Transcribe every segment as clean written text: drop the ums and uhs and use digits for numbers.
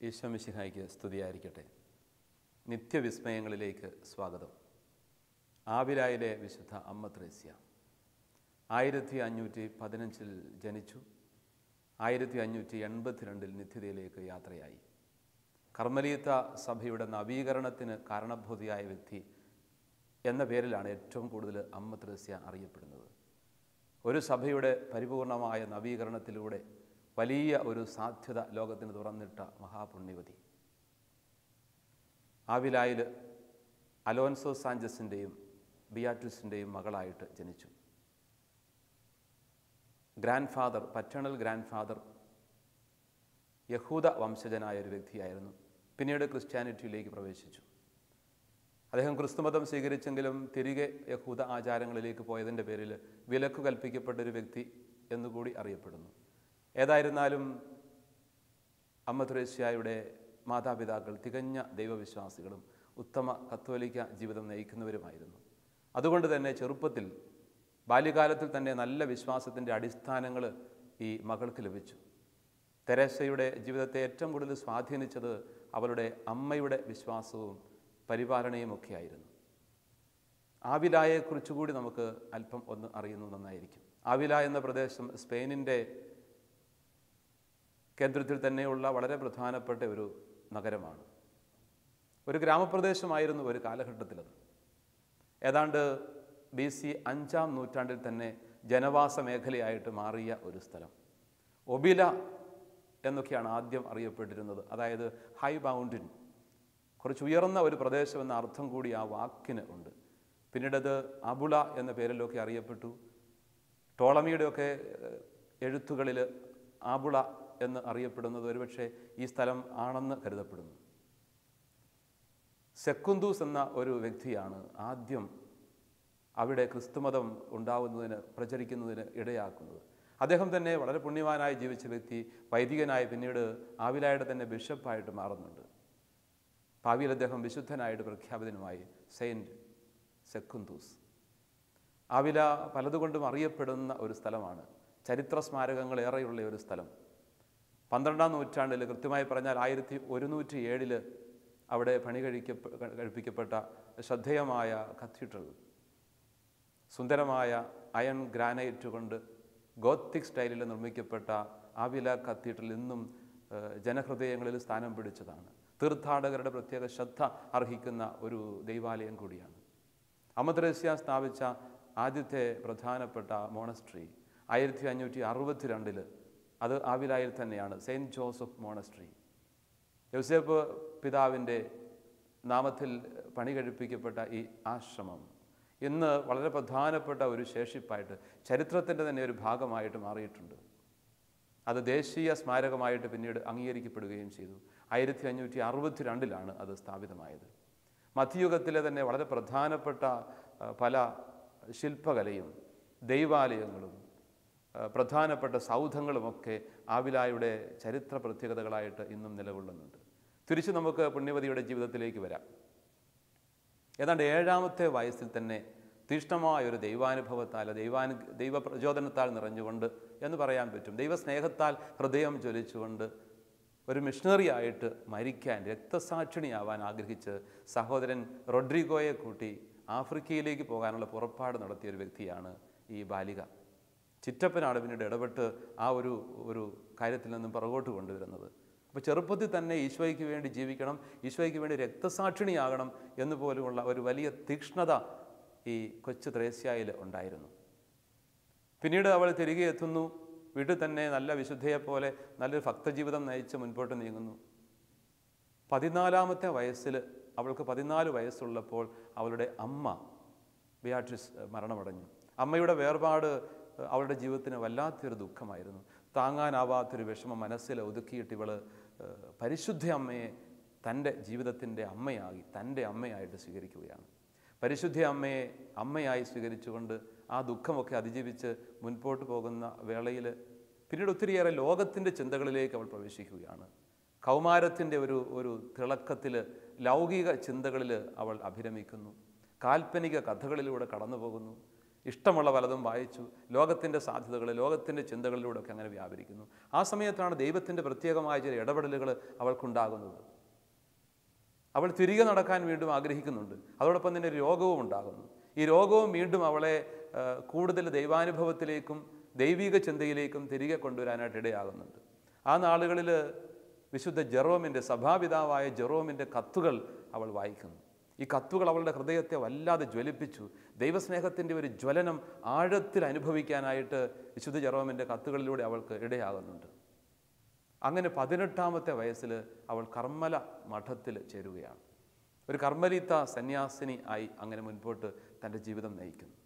ഈശോ മിശിഹായ്ക്ക് സ്തുതിയായിരിക്കട്ടെ. നിത്യവിസ്മയങ്ങളിലേക്ക് സ്വാഗതം. ആവിലായിലെ വിശുദ്ധ അമ്മ ത്രേസ്യ 1515 ജനിച്ചു. 1582 നിത്യതയിലേക്ക് യാത്രയായി. കർമ്മലീത്ത സഭയുടെ നവീകരണത്തിന് കാരണഭൂതിയായ വ്യക്തി എന്ന പേരിലാണ് ഏറ്റവും കൂടുതൽ അമ്മ ത്രേസ്യ അറിയപ്പെടുന്നത്. ഒരു സഭയുടെ പരിപൂർണമായ നവീകരണത്തിലൂടെ വലിയ ഒരു സാധ്യത ലോകത്തിന് തുറന്നിട്ട മഹാപുണ്യവതി. ആവിലായിൽ അലോൻസോ സാഞ്ചസിൻ്റെയും ബിയാട്രിസിൻ്റെയും മകളായിട്ട് ജനിച്ചു. പറ്റേണൽ ഗ്രാൻഡ് ഫാദർ യഹൂദ വംശജനായ ഒരു വ്യക്തിയായിരുന്നു. പിന്നീട് ക്രിസ്ത്യാനിറ്റിയിലേക്ക് പ്രവേശിച്ചു. അദ്ദേഹം ക്രിസ്തുമതം സ്വീകരിച്ചെങ്കിലും തിരികെ യഹൂദ ആചാരങ്ങളിലേക്ക് പോയതിൻ്റെ പേരിൽ വിലക്ക് കൽപ്പിക്കപ്പെട്ടൊരു വ്യക്തി എന്നുകൂടി അറിയപ്പെടുന്നു. ഏതായിരുന്നാലും അമ്മ ത്രേസ്യയുടെ മാതാപിതാക്കൾ തികഞ്ഞ ദൈവവിശ്വാസികളും ഉത്തമ കത്തോലിക്ക ജീവിതം നയിക്കുന്നവരുമായിരുന്നു. അതുകൊണ്ട് തന്നെ ചെറുപ്പത്തിൽ ബാല്യകാലത്തിൽ തന്നെ നല്ല വിശ്വാസത്തിൻ്റെ അടിസ്ഥാനങ്ങൾ ഈ മകൾക്ക് ലഭിച്ചു. തെരേസയുടെ ജീവിതത്തെ ഏറ്റവും കൂടുതൽ സ്വാധീനിച്ചത് അവളുടെ അമ്മയുടെ വിശ്വാസവും പരിപാലനയും ഒക്കെയായിരുന്നു. ആവിലായെക്കുറിച്ചുകൂടി നമുക്ക് അല്പം ഒന്ന് അറിയുന്നത് നന്നായിരിക്കും. ആവില എന്ന പ്രദേശം സ്പെയിനിൻ്റെ കേന്ദ്രത്തിൽ തന്നെയുള്ള വളരെ പ്രധാനപ്പെട്ട ഒരു നഗരമാണ്. ഒരു ഗ്രാമപ്രദേശമായിരുന്നു ഒരു കാലഘട്ടത്തിലത്. ഏതാണ്ട് BC 5-ാം നൂറ്റാണ്ടിൽ തന്നെ ജനവാസ മേഖലയായിട്ട് മാറിയ ഒരു സ്ഥലം. ഒബില എന്നൊക്കെയാണ് ആദ്യം അറിയപ്പെട്ടിരുന്നത്. അതായത് ഹൈ മൗണ്ടൻ, കുറച്ച് ഉയർന്ന ഒരു പ്രദേശം എന്ന അർത്ഥം കൂടി ആ വാക്കിന് ഉണ്ട്. പിന്നീടത് അബുള എന്ന പേരിലൊക്കെ അറിയപ്പെട്ടു. ടോളമിയുടെയൊക്കെ എഴുത്തുകളിൽ ആബുള എന്ന് അറിയപ്പെടുന്നത് ഒരുപക്ഷെ ഈ സ്ഥലം ആണെന്ന് കരുതപ്പെടുന്നു. സെക്കുന്തൂസ് എന്ന ഒരു വ്യക്തിയാണ് ആദ്യം അവിടെ ക്രിസ്തുമതം പ്രചരിക്കുന്നതിന് ഇടയാക്കുന്നത്. അദ്ദേഹം തന്നെ വളരെ പുണ്യവാനായി ജീവിച്ച വ്യക്തി, വൈദികനായി പിന്നീട് ആവിലായുടെ തന്നെ ബിഷപ്പായിട്ട് മാറുന്നുണ്ട്. ഭാവിയിൽ അദ്ദേഹം വിശുദ്ധനായിട്ട് പ്രഖ്യാപിതനുമായി സെയിൻറ്റ് സെക്കുന്തൂസ്. ആവില പലതുകൊണ്ടും അറിയപ്പെടുന്ന ഒരു സ്ഥലമാണ്. ചരിത്ര സ്മാരകങ്ങൾ ഏറെയുള്ള ഒരു സ്ഥലം. 12-ാം നൂറ്റാണ്ടിൽ, കൃത്യമായി പറഞ്ഞാൽ 1107 അവിടെ കഴിപ്പിക്കപ്പെട്ട ശ്രദ്ധേയമായ കത്തീഡ്രൽ, സുന്ദരമായ അയൺ ഗ്രാനൈറ്റ് കൊണ്ട് ഗോത്തിക് സ്റ്റൈലിൽ നിർമ്മിക്കപ്പെട്ട ആവില കത്തീഡ്രൽ ഇന്നും ജനഹൃദയങ്ങളിൽ സ്ഥാനം പിടിച്ചതാണ്. തീർത്ഥാടകരുടെ പ്രത്യേക ശ്രദ്ധ അർഹിക്കുന്ന ഒരു ദൈവാലയം കൂടിയാണ്. അമ്മ ത്രേസ്യ സ്ഥാപിച്ച ആദ്യത്തെ പ്രധാനപ്പെട്ട മോണസ്ട്രി 1562 അത് ആവിലായിൽ തന്നെയാണ്, സെയിൻറ്റ് ജോസഫ് മോണസ്ട്രി. യോസേപ്പ് പിതാവിൻ്റെ നാമത്തിൽ പണി കഴിപ്പിക്കപ്പെട്ട ഈ ആശ്രമം ഇന്ന് വളരെ പ്രധാനപ്പെട്ട ഒരു ശേഷിപ്പായിട്ട് ചരിത്രത്തിൻ്റെ തന്നെ ഒരു ഭാഗമായിട്ട് മാറിയിട്ടുണ്ട്. അത് ദേശീയ സ്മാരകമായിട്ട് പിന്നീട് അംഗീകരിക്കപ്പെടുകയും ചെയ്തു. 1562 അത് സ്ഥാപിതമായത്. മധ്യയുഗത്തിലെ തന്നെ വളരെ പ്രധാനപ്പെട്ട പല ശില്പകലയും ദൈവാലയങ്ങളും പ്രധാനപ്പെട്ട സൗധങ്ങളുമൊക്കെ ആവിലായുടെ ചരിത്ര പ്രത്യേകതകളായിട്ട് ഇന്നും നിലകൊള്ളുന്നുണ്ട്. തിരിച്ച് നമുക്ക് പുണ്യവതിയുടെ ജീവിതത്തിലേക്ക് വരാം. ഏതാണ്ട് 7-ാമത്തെ വയസ്സിൽ തന്നെ തീഷ്ണമായൊരു ദൈവാനുഭവത്താൽ, ദൈവപ്രചോദനത്താൽ നിറഞ്ഞുകൊണ്ട് എന്ന് പറയാൻ പറ്റും, ദൈവസ്നേഹത്താൽ ഹൃദയം ജ്വലിച്ചുകൊണ്ട് ഒരു മിഷണറി ആയിട്ട് മരിക്കാൻ, രക്തസാക്ഷിണിയാവാൻ ആഗ്രഹിച്ച് സഹോദരൻ റോഡ്രിഗോയെ കൂട്ടി ആഫ്രിക്കയിലേക്ക് പോകാനുള്ള പുറപ്പാട് നടത്തിയ ഒരു വ്യക്തിയാണ് ഈ ബാലിക. ചിറ്റപ്പനാണ് പിന്നീട് ഇടപെട്ട് ആ ഒരു കാര്യത്തിൽ നിന്നും പുറകോട്ട് കൊണ്ടുവരുന്നത്. അപ്പോൾ ചെറുപ്പത്തിൽ തന്നെ ഈശോയ്ക്ക് വേണ്ടി ജീവിക്കണം, ഈശോയ്ക്ക് വേണ്ടി രക്തസാക്ഷിണിയാകണം എന്നുപോലുമുള്ള ഒരു വലിയ തീക്ഷ്ണത ഈ കൊച്ചു ത്രേസ്യയിൽ ഉണ്ടായിരുന്നു. പിന്നീട് അവൾ തിരികെ എത്തുന്നു. വീട്ടിൽ തന്നെ നല്ല വിശുദ്ധയെപ്പോലെ നല്ലൊരു ഭക്തജീവിതം നയിച്ച് മുൻപോട്ട് നീങ്ങുന്നു. 14-ാമത്തെ വയസ്സിൽ, അവൾക്ക് 14 വയസ്സുള്ളപ്പോൾ അവളുടെ അമ്മ ബിയാട്രിസ് മരണമടഞ്ഞു. അമ്മയുടെ വേർപാട് അവളുടെ ജീവിതത്തിന് വല്ലാത്തൊരു ദുഃഖമായിരുന്നു. താങ്ങാനാവാത്തൊരു വിഷമം മനസ്സിൽ ഒതുക്കിയിട്ട് ഇവൾ പരിശുദ്ധ അമ്മയെ തൻ്റെ ജീവിതത്തിൻ്റെ അമ്മയായി, തൻ്റെ അമ്മയായിട്ട് സ്വീകരിക്കുകയാണ്. പരിശുദ്ധ അമ്മയെ അമ്മയായി സ്വീകരിച്ചുകൊണ്ട് ആ ദുഃഖമൊക്കെ അതിജീവിച്ച് മുൻപോട്ട് പോകുന്ന വേളയിൽ പിന്നീട് ഒത്തിരിയേറെ ലോകത്തിൻ്റെ ചിന്തകളിലേക്ക് അവൾ പ്രവേശിക്കുകയാണ്. കൗമാരത്തിൻ്റെ ഒരു തിളക്കത്തിൽ ലൗകിക ചിന്തകളിൽ അവൾ അഭിരമിക്കുന്നു. കാൽപ്പനിക കഥകളിലൂടെ കടന്നു പോകുന്നു. ഇഷ്ടമുള്ള പലതും വായിച്ചു. ലോകത്തിൻ്റെ സാധ്യതകൾ, ലോകത്തിൻ്റെ ചിന്തകളിലൂടെയൊക്കെ അങ്ങനെ വ്യാപരിക്കുന്നു. ആ സമയത്താണ് ദൈവത്തിൻ്റെ പ്രത്യേകമായ ചില ഇടപെടലുകൾ അവൾക്കുണ്ടാകുന്നത്. അവൾ തിരികെ നടക്കാൻ വീണ്ടും ആഗ്രഹിക്കുന്നുണ്ട്. അതോടൊപ്പം തന്നെ രോഗവും ഉണ്ടാകുന്നു. ഈ രോഗവും വീണ്ടും അവളെ കൂടുതൽ ദൈവാനുഭവത്തിലേക്കും ദൈവിക ചിന്തയിലേക്കും തിരികെ കൊണ്ടുവരാനായിട്ട് ഇടയാകുന്നുണ്ട്. ആ നാളുകളിൽ വിശുദ്ധ ജെറോമിൻ്റെ, സഭാപിതാവായ ജെറോമിൻ്റെ കത്തുകൾ അവൾ വായിക്കുന്നു. ഈ കത്തുകൾ അവളുടെ ഹൃദയത്തെ വല്ലാതെ ജ്വലിപ്പിച്ചു. ദൈവസ്നേഹത്തിൻ്റെ ഒരു ജ്വലനം ആഴത്തിൽ അനുഭവിക്കാനായിട്ട് വിശുദ്ധ ജെറോമിൻ്റെ കത്തുകളിലൂടെ അവൾക്ക് ഇടയാകുന്നുണ്ട്. അങ്ങനെ 18-ാമത്തെ വയസ്സിൽ അവൾ കർമ്മല മഠത്തിൽ ചേരുകയാണ്. ഒരു കർമ്മലീത്ത സന്യാസിനി ആയി അങ്ങനെ മുൻപോട്ട് തൻ്റെ ജീവിതം നയിക്കുന്നു.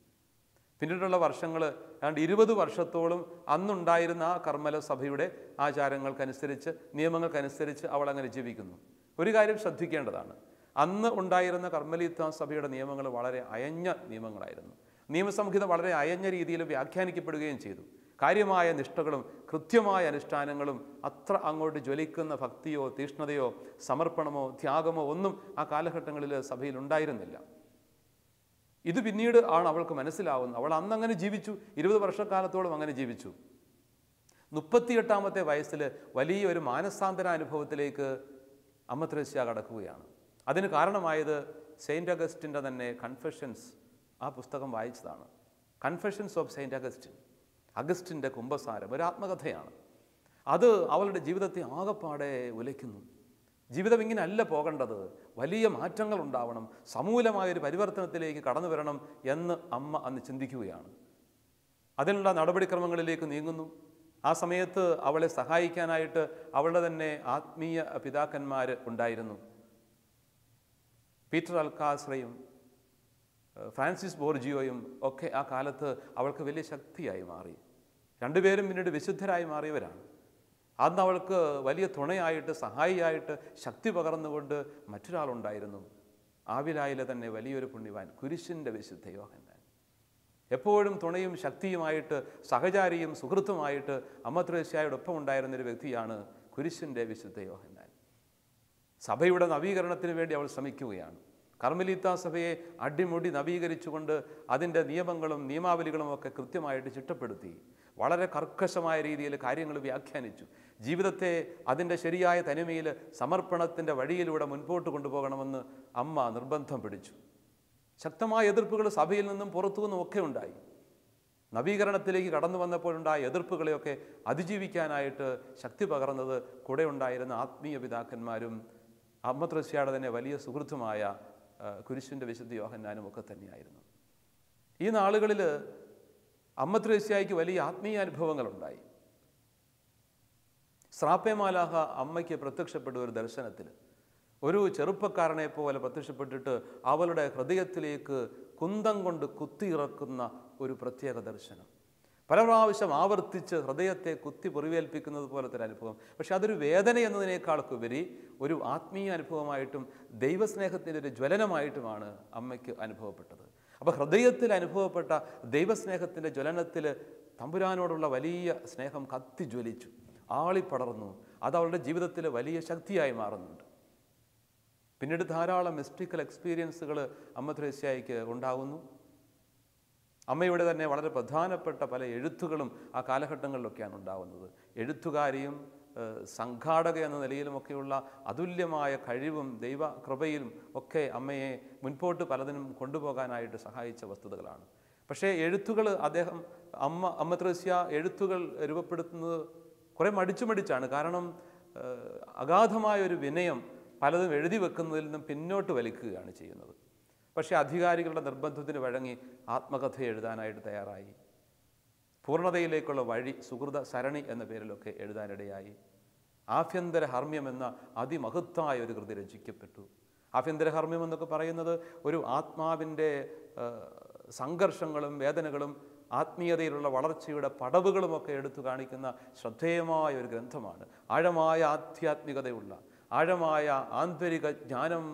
പിന്നീടുള്ള വർഷങ്ങൾ, ഏതാണ്ട് 20 വർഷത്തോളം അന്നുണ്ടായിരുന്ന ആ കർമ്മല സഭയുടെ ആചാരങ്ങൾക്കനുസരിച്ച്, നിയമങ്ങൾക്കനുസരിച്ച് അവൾ അങ്ങനെ ജീവിക്കുന്നു. ഒരു കാര്യം ശ്രദ്ധിക്കേണ്ടതാണ്, അന്ന് ഉണ്ടായിരുന്ന കർമ്മലീത്ത സഭയുടെ നിയമങ്ങൾ വളരെ അയഞ്ഞ നിയമങ്ങളായിരുന്നു. നിയമസംഹിത വളരെ അയഞ്ഞ രീതിയിൽ വ്യാഖ്യാനിക്കപ്പെടുകയും ചെയ്തു. കാര്യമായ നിഷ്ഠകളും കൃത്യമായ അനുഷ്ഠാനങ്ങളും അത്ര അങ്ങോട്ട് ജ്വലിക്കുന്ന ഭക്തിയോ തീഷ്ണതയോ സമർപ്പണമോ ത്യാഗമോ ഒന്നും ആ കാലഘട്ടങ്ങളിൽ സഭയിൽ ഉണ്ടായിരുന്നില്ല. ഇത് പിന്നീട് ആണ് അവൾക്ക് മനസ്സിലാവുന്നത്. അവൾ അന്നങ്ങനെ ജീവിച്ചു, 20 വർഷക്കാലത്തോളം അങ്ങനെ ജീവിച്ചു. 38-ാമത്തെ വയസ്സിൽ വലിയൊരു മാനസാന്തരാനുഭവത്തിലേക്ക് അമ്മ ത്രേസ്യ കടക്കുകയാണ്. അതിന് കാരണമായത് സെയിൻറ്റ് അഗസ്റ്റിൻ്റെ തന്നെ കൺഫെഷൻസ്, ആ പുസ്തകം വായിച്ചതാണ്. കൺഫെഷൻസ് ഓഫ് സെയിൻറ്റ് അഗസ്റ്റിൻ, അഗസ്റ്റിൻ്റെ കുംഭസാരം, ഒരു ആത്മകഥയാണ്. അത് അവളുടെ ജീവിതത്തെ ആകെപ്പാടെ ഉലയ്ക്കുന്നു. ജീവിതം ഇങ്ങനെ അല്ല പോകേണ്ടത്, വലിയ മാറ്റങ്ങൾ ഉണ്ടാവണം, സമൂലമായൊരു പരിവർത്തനത്തിലേക്ക് കടന്നു വരണം എന്ന് അമ്മ അന്ന് ചിന്തിക്കുകയാണ്. അതിനുള്ള നടപടിക്രമങ്ങളിലേക്ക് നീങ്ങുന്നു. ആ സമയത്ത് അവളെ സഹായിക്കാനായിട്ട് അവളുടെ തന്നെ ആത്മീയ പിതാക്കന്മാർ ഉണ്ടായിരുന്നു. പീറ്റർ അൽക്കാസ്രയും ഫ്രാൻസിസ് ബോർജിയോയും ഒക്കെ ആ കാലത്ത് അവൾക്ക് വലിയ ശക്തിയായി മാറി. രണ്ടുപേരും പിന്നീട് വിശുദ്ധരായി മാറിയവരാണ്. അന്ന് അവൾക്ക് വലിയ തുണയായിട്ട്, സഹായിയായിട്ട്, ശക്തി പകർന്നുകൊണ്ട് മറ്റൊരാളുണ്ടായിരുന്നു. ആവിലായിലെ തന്നെ വലിയൊരു പുണ്യവാൻ, കുരിശിൻ്റെ വിശുദ്ധ യോഹന്നാൻ. എപ്പോഴും തുണയും ശക്തിയുമായിട്ട്, സഹചാരിയും സുഹൃത്തുമായിട്ട് അമ്മ ത്രേസ്യയോടൊപ്പം ഉണ്ടായിരുന്നൊരു വ്യക്തിയാണ് കുരിശിൻ്റെ വിശുദ്ധ യോഹന്നാൻ. സഭയുടെ നവീകരണത്തിന് വേണ്ടി അവൾ ശ്രമിക്കുകയാണ്. കർമ്മലീത്ത സഭയെ അടിമുടി നവീകരിച്ചുകൊണ്ട് അതിൻ്റെ നിയമങ്ങളും നിയമാവലികളും ഒക്കെ കൃത്യമായിട്ട് ചിട്ടപ്പെടുത്തി വളരെ കർക്കശമായ രീതിയിൽ കാര്യങ്ങൾ വ്യാഖ്യാനിച്ചു. ജീവിതത്തെ അതിൻ്റെ ശരിയായ തനിമയിൽ സമർപ്പണത്തിൻ്റെ വഴിയിലൂടെ മുൻപോട്ട് കൊണ്ടുപോകണമെന്ന് അമ്മ നിർബന്ധം പിടിച്ചു. ശക്തമായ എതിർപ്പുകൾ സഭയിൽ നിന്നും പുറത്തുനിന്നും ഒക്കെ ഉണ്ടായി. നവീകരണത്തിലേക്ക് കടന്നു വന്നപ്പോഴുണ്ടായ എതിർപ്പുകളെയൊക്കെ അതിജീവിക്കാനായിട്ട് ശക്തി പകർന്നത് കൂടെ ഉണ്ടായിരുന്ന ആത്മീയ പിതാക്കന്മാരും അമ്മ ത്രേസ്യയുടെ തന്നെ വലിയ സുഹൃത്തുമായ കുരിശിൻ്റെ വിശുദ്ധ യോഹന്നാനും ഒക്കെ തന്നെയായിരുന്നു. ഈ നാളുകളിൽ അമ്മ ത്രേസ്യയ്ക്ക് വലിയ ആത്മീയ അനുഭവങ്ങളുണ്ടായി. സ്രാപ്പേ മാലാഖ അമ്മയ്ക്ക് പ്രത്യക്ഷപ്പെട്ട ഒരു ദർശനത്തിൽ ഒരു ചെറുപ്പക്കാരനെ പോലെ പ്രത്യക്ഷപ്പെട്ടിട്ട് അവളുടെ ഹൃദയത്തിലേക്ക് കുന്തം കൊണ്ട് കുത്തിയിറക്കുന്ന ഒരു പ്രത്യേക ദർശനം. പല പ്രാവശ്യം ആവർത്തിച്ച് ഹൃദയത്തെ കുത്തി പൊറിവേൽപ്പിക്കുന്നത് പോലത്തെ ഒരു അനുഭവം. പക്ഷെ അതൊരു വേദന എന്നതിനേക്കാൾക്കുപരി ഒരു ആത്മീയ അനുഭവമായിട്ടും ദൈവസ്നേഹത്തിൻ്റെ ഒരു ജ്വലനമായിട്ടുമാണ് അമ്മയ്ക്ക് അനുഭവപ്പെട്ടത്. അപ്പോൾ ഹൃദയത്തിൽ അനുഭവപ്പെട്ട ദൈവസ്നേഹത്തിൻ്റെ ജ്വലനത്തിൽ തമ്പുരാനോടുള്ള വലിയ സ്നേഹം കത്തിജ്വലിച്ചു, ആളിപ്പടർന്നു. അത് അവളുടെ ജീവിതത്തിൽ വലിയ ശക്തിയായി മാറുന്നുണ്ട്. പിന്നീട് ധാരാളം മിസ്റ്റിക്കൽ എക്സ്പീരിയൻസുകൾ അമ്മ ത്രേസ്യയ്ക്ക് ഉണ്ടാകുന്നു. അമ്മയുടെ തന്നെ വളരെ പ്രധാനപ്പെട്ട പല എഴുത്തുകളും ആ കാലഘട്ടങ്ങളിലൊക്കെയാണ് ഉണ്ടാകുന്നത്. എഴുത്തുകാരിയും സംഘാടക എന്ന നിലയിലുമൊക്കെയുള്ള അതുല്യമായ കഴിവും ദൈവകൃപയിലും ഒക്കെ അമ്മയെ മുൻപോട്ട് പലതിനും കൊണ്ടുപോകാനായിട്ട് സഹായിച്ച വസ്തുതകളാണ്. പക്ഷേ എഴുത്തുകൾ അമ്മ ത്രേസ്യ എഴുത്തുകൾ രൂപപ്പെടുത്തുന്നത് കുറേ മടിച്ചാണ്. കാരണം അഗാധമായൊരു വിനയം പലതും എഴുതി വെക്കുന്നതിൽ നിന്നും പിന്നോട്ട് വലിക്കുകയാണ് ചെയ്യുന്നത്. പക്ഷേ അധികാരികളുടെ നിർബന്ധത്തിന് വഴങ്ങി ആത്മകഥ എഴുതാനായിട്ട് തയ്യാറായി. പൂർണ്ണതയിലേക്കുള്ള വഴി സുഹൃത സരണി എന്ന പേരിലൊക്കെ എഴുതാനിടയായി. ആഭ്യന്തര ഹർമ്മ്യം എന്ന അതിമഹത്തായ ഒരു കൃതി രചിക്കപ്പെട്ടു. ആഭ്യന്തര ഹർമ്മ്യം എന്നൊക്കെ പറയുന്നത് ഒരു ആത്മാവിൻ്റെ സംഘർഷങ്ങളും വേദനകളും ആത്മീയതയിലുള്ള വളർച്ചയുടെ പടവുകളുമൊക്കെ എടുത്തു കാണിക്കുന്ന ശ്രദ്ധേയമായ ഒരു ഗ്രന്ഥമാണ്. ആഴമായ ആധ്യാത്മികതയുള്ള, ആഴമായ ആന്തരിക ജ്ഞാനം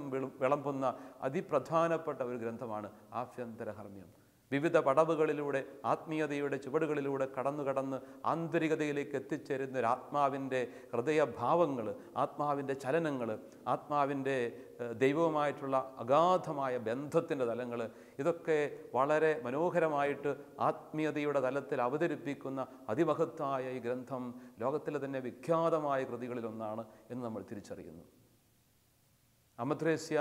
വിളമ്പുന്ന അതിപ്രധാനപ്പെട്ട ഒരു ഗ്രന്ഥമാണ് ആഭ്യന്തരഹർമ്മ്യം. വിവിധ പടവുകളിലൂടെ, ആത്മീയതയുടെ ചുവടുകളിലൂടെ കടന്ന് ആന്തരികതയിലേക്ക് എത്തിച്ചേരുന്ന ഒരു ആത്മാവിൻ്റെ ഹൃദയഭാവങ്ങൾ, ആത്മാവിൻ്റെ ചലനങ്ങൾ, ആത്മാവിൻ്റെ ദൈവവുമായിട്ടുള്ള അഗാധമായ ബന്ധത്തിൻ്റെ തലങ്ങൾ, ഇതൊക്കെ വളരെ മനോഹരമായിട്ട് ആത്മീയതയുടെ തലത്തിൽ അവതരിപ്പിക്കുന്ന അതിമഹത്തായ ഈ ഗ്രന്ഥം ലോകത്തിലെ തന്നെ വിഖ്യാതമായ കൃതികളിലൊന്നാണ് എന്ന് നമ്മൾ തിരിച്ചറിയുന്നു. അമ്മ ത്രേസ്യ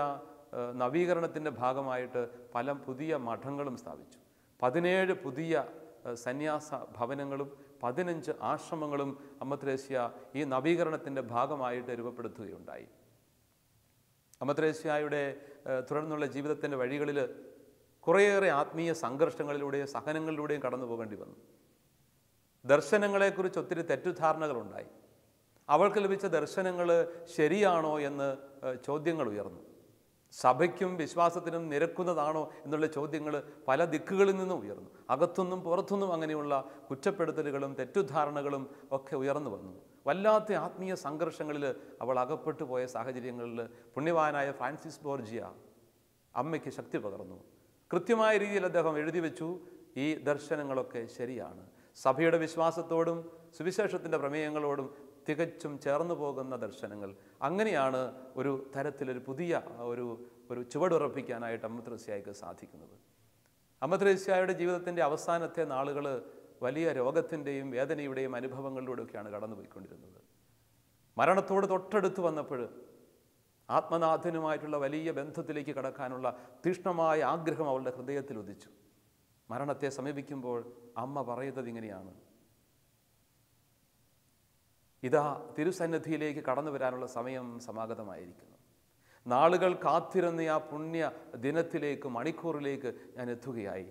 നവീകരണത്തിൻ്റെ ഭാഗമായിട്ട് പല പുതിയ മഠങ്ങളും സ്ഥാപിച്ചു. 17 പുതിയ സന്യാസ ഭവനങ്ങളും 15 ആശ്രമങ്ങളും അമ്മ ത്രേസ്യ ഈ നവീകരണത്തിൻ്റെ ഭാഗമായിട്ട് രൂപപ്പെടുത്തുകയുണ്ടായി. അമ്മ ത്രേസ്യയുടെ തുടർന്നുള്ള ജീവിതത്തിൻ്റെ വഴികളിൽ കുറേയേറെ ആത്മീയ സംഘർഷങ്ങളിലൂടെയും സഹനങ്ങളിലൂടെയും കടന്നു പോകേണ്ടി വന്നു. ദർശനങ്ങളെക്കുറിച്ച് ഒത്തിരി തെറ്റുധാരണകളുണ്ടായി. അവൾക്ക് ലഭിച്ച ദർശനങ്ങൾ ശരിയാണോ എന്ന് ചോദ്യങ്ങൾ ഉയർന്നു. സഭയ്ക്കും വിശ്വാസത്തിനും നിരക്കുന്നതാണോ എന്നുള്ള ചോദ്യങ്ങൾ പല ദിക്കുകളിൽ നിന്നും ഉയർന്നു. അകത്തുനിന്നും പുറത്തുനിന്നും അങ്ങനെയുള്ള കുറ്റപ്പെടുത്തലുകളും തെറ്റുധാരണകളും ഒക്കെ ഉയർന്നു വന്നു. വല്ലാത്ത ആത്മീയ സംഘർഷങ്ങളിൽ അവൾ അകപ്പെട്ടു പോയ സാഹചര്യങ്ങളിൽ പുണ്യവാനായ ഫ്രാൻസിസ് ബോർജിയ അമ്മയ്ക്ക് ശക്തി പകർന്നു. കൃത്യമായ രീതിയിൽ അദ്ദേഹം എഴുതി വെച്ചു, ഈ ദർശനങ്ങളൊക്കെ ശരിയാണ്. സഭയുടെ വിശ്വാസത്തോടും സുവിശേഷത്തിൻ്റെ പ്രമേയങ്ങളോടും തികച്ചും ചേർന്നു പോകുന്ന ദർശനങ്ങൾ. അങ്ങനെയാണ് ഒരു തരത്തിലൊരു പുതിയ ഒരു ചുവടുറപ്പിക്കാനായിട്ട് അമ്മ ത്രേസ്യയ്ക്ക് സാധിക്കുന്നത്. അമ്മ ത്രേസ്യയുടെ ജീവിതത്തിൻ്റെ അവസാനത്തെ നാളുകൾ വലിയ രോഗത്തിൻ്റെയും വേദനയുടെയും അനുഭവങ്ങളിലൂടെയൊക്കെയാണ് കടന്നുപോയിക്കൊണ്ടിരുന്നത്. മരണത്തോട് തൊട്ടടുത്ത് വന്നപ്പോൾ ആത്മനാഥനുമായിട്ടുള്ള വലിയ ബന്ധത്തിലേക്ക് കടക്കാനുള്ള തീക്ഷ്ണമായ ആഗ്രഹം അവളുടെ ഹൃദയത്തിൽ ഉദിച്ചു. മരണത്തെ സമീപിക്കുമ്പോൾ അമ്മ പറയുന്നത് ഇങ്ങനെയാണ്: ഇതാ തിരുസന്നിധിയിലേക്ക് കടന്നു വരാനുള്ള സമയം സമാഗതമായിരിക്കുന്നു. നാളുകൾ കാത്തിരുന്ന ആ പുണ്യ ദിനത്തിലേക്ക്, മണിക്കൂറിലേക്ക് ഞാൻ എത്തുകയായി.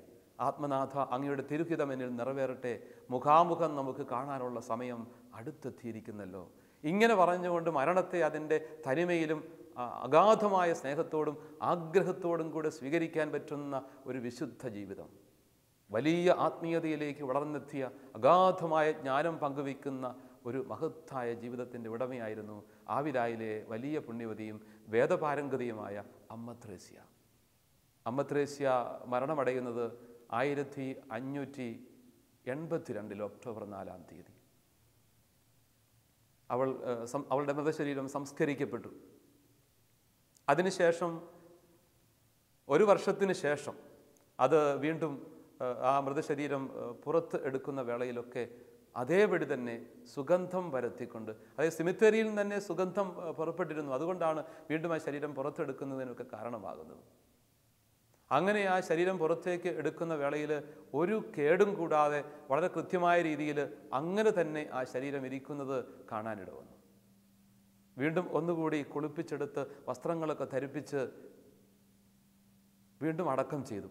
ആത്മനാഥ, അങ്ങയുടെ തിരുഹിതം എന്നിൽ നിറവേറട്ടെ. മുഖാമുഖം നമുക്ക് കാണാനുള്ള സമയം അടുത്തെത്തിയിരിക്കുന്നല്ലോ. ഇങ്ങനെ പറഞ്ഞുകൊണ്ട് മരണത്തെ അതിൻ്റെ തനിമയിലും അഗാധമായ സ്നേഹത്തോടും ആഗ്രഹത്തോടും കൂടെ സ്വീകരിക്കാൻ പറ്റുന്ന ഒരു വിശുദ്ധ ജീവിതം, വലിയ ആത്മീയതയിലേക്ക് വളർന്നെത്തിയ അഗാധമായ ജ്ഞാനം പങ്കുവയ്ക്കുന്ന ഒരു മഹത്തായ ജീവിതത്തിൻ്റെ ഉടമയായിരുന്നു ആവിലായിലെ വലിയ പുണ്യവതിയും വേദപാരംഗതയുമായ അമ്മ ത്രേസ്യ. അമ്മ ത്രേസ്യ മരണമടയുന്നത് 1582 ഒക്ടോബർ 4 അവളുടെ മൃതശരീരം സംസ്കരിക്കപ്പെട്ടു. അതിനുശേഷം 1 വർഷത്തിന് ശേഷം അത് വീണ്ടും ആ മൃതശരീരം പുറത്ത് എടുക്കുന്ന വേളയിലൊക്കെ അതേപടി തന്നെ സുഗന്ധം പരത്തിക്കൊണ്ട്, അതായത് സിമിത്തേരിയിൽ തന്നെ സുഗന്ധം പുറപ്പെട്ടിരുന്നു. അതുകൊണ്ടാണ് വീണ്ടും ആ ശരീരം പുറത്തെടുക്കുന്നതിനൊക്കെ കാരണമാകുന്നത്. അങ്ങനെ ആ ശരീരം പുറത്തേക്ക് എടുക്കുന്ന വേളയിൽ ഒരു കേടും കൂടാതെ വളരെ കൃത്യമായ രീതിയിൽ അങ്ങനെ തന്നെ ആ ശരീരം ഇരിക്കുന്നത് കാണാനിട വന്നു. വീണ്ടും ഒന്നുകൂടി കുളിപ്പിച്ചെടുത്ത് വസ്ത്രങ്ങളൊക്കെ ധരിപ്പിച്ച് വീണ്ടും അടക്കം ചെയ്തു.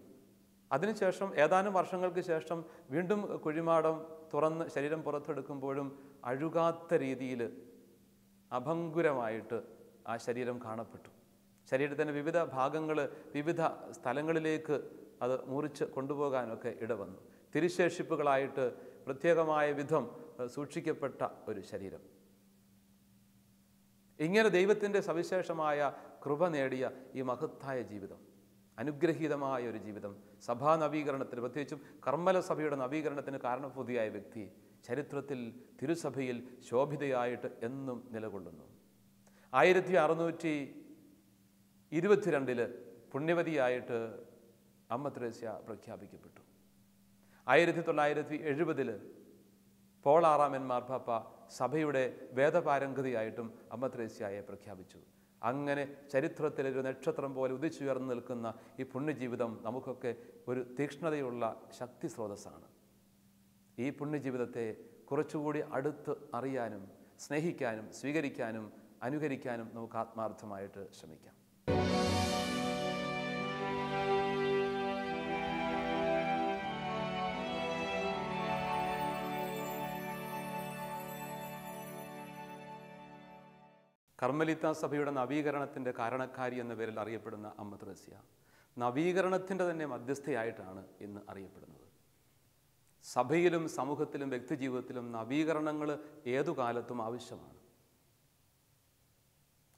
അതിനുശേഷം ഏതാനും വർഷങ്ങൾക്ക് ശേഷം വീണ്ടും കുഴിമാടം തുറന്ന് ശരീരം പുറത്തെടുക്കുമ്പോഴും അഴുകാത്ത രീതിയിൽ അഭംഗുരമായിട്ട് ആ ശരീരം കാണപ്പെട്ടു. ശരീരത്തിൻ്റെ വിവിധ ഭാഗങ്ങൾ വിവിധ സ്ഥലങ്ങളിലേക്ക് അത് മുറിച്ച് കൊണ്ടുപോകാനൊക്കെ ഇടവന്നു. തിരുശേഷിപ്പുകളായിട്ട് പ്രത്യേകമായ വിധം സൂക്ഷിക്കപ്പെട്ട ഒരു ശരീരം. ഇങ്ങനെ ദൈവത്തിൻ്റെ സവിശേഷമായ കൃപ നേടിയ ഈ മഹത്തായ ജീവിതം, അനുഗ്രഹീതമായ ഒരു ജീവിതം, സഭാ നവീകരണത്തിന്, പ്രത്യേകിച്ചും കർമ്മല സഭയുടെ നവീകരണത്തിന് കാരണഭൂതിയായ വ്യക്തി ചരിത്രത്തിൽ തിരുസഭയിൽ ശോഭിതയായിട്ട് എന്നും നിലകൊള്ളുന്നു. 1622 പുണ്യവതിയായിട്ട് അമ്മ ത്രേസ്യ പ്രഖ്യാപിക്കപ്പെട്ടു. 1970 പോൾ 6 മാർപ്പാപ്പ സഭയുടെ വേദപാരംഗതയായിട്ടും അമ്മ ത്രേസ്യയെ പ്രഖ്യാപിച്ചു. അങ്ങനെ ചരിത്രത്തിലൊരു നക്ഷത്രം പോലെ ഉദിച്ചുയർന്നു നിൽക്കുന്ന ഈ പുണ്യജീവിതം നമുക്കൊക്കെ ഒരു തീക്ഷ്ണതയുള്ള ശക്തി സ്രോതസ്സാണ്. ഈ പുണ്യജീവിതത്തെ കുറച്ചുകൂടി അടുത്ത് അറിയാനും സ്നേഹിക്കാനും സ്വീകരിക്കാനും അനുകരിക്കാനും നമുക്ക് ആത്മാർത്ഥമായിട്ട് ശ്രമിക്കാം. കർമ്മലിത്ത സഭയുടെ നവീകരണത്തിൻ്റെ കാരണക്കാരി എന്ന പേരിൽ അറിയപ്പെടുന്ന അമ്മ ത്രേസ്യ നവീകരണത്തിൻ്റെ തന്നെ മധ്യസ്ഥയായിട്ടാണ് ഇന്ന് അറിയപ്പെടുന്നത്. സഭയിലും സമൂഹത്തിലും വ്യക്തിജീവിതത്തിലും നവീകരണങ്ങൾ ഏതു കാലത്തും ആവശ്യമാണ്.